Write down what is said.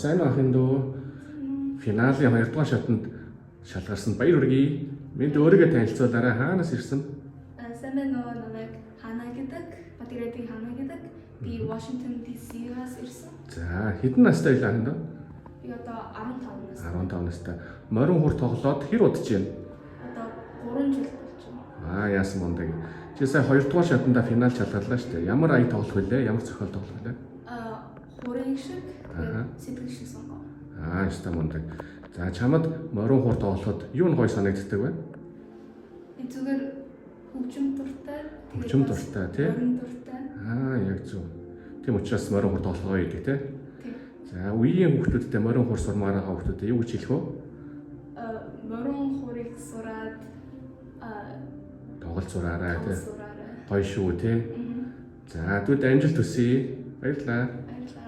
сайн ахын дөө финалийн 2 дугаар шатанд шалгарсан баяр хүргэе. Минь өөрийгөө танилцуулаарай. Хаанаас ирсэн? Сайн байна уу? Намайг Хана гэдэг. Батирати Хана гэдэг. Би Washington DC-аас ирсэн. За, хэдэн настай байлаа хин дөө? Би одоо 15 настай. 15 настай. Морин хур тоглоод хэр удаж байна? Одоо 3 жил болж байна. Яасан мундаг. Чи сая 2 дугаар шатанда финал шалгарлаа шүү дээ. Ямар ая тоглох вүлээ? Ямар зохиол тоглох вүлээ? Хурын шиг, сэтгэл шиг сонгоо. Яста мундаг. За, чамд морин хур тоглоход юу нь гоё санагддаг вэ? Би зүгээр хөгжим дуртай. Хөгжим дуртай тий? Морин дуртай. Яг зөв. Тийм учраас морин хур тоглохоо идэг тий? Тийм. За, үеийн хүүхдүүдтэй морин хур сурмаар байгаа хүүхдүүдэд юу гэж хэлэх вэ? Морин хурыг сураад Тоглож сураарай тий? сураарай. Гоё шүү тий? За, түд амжилт хүсье. Баярлалаа. Баярлалаа.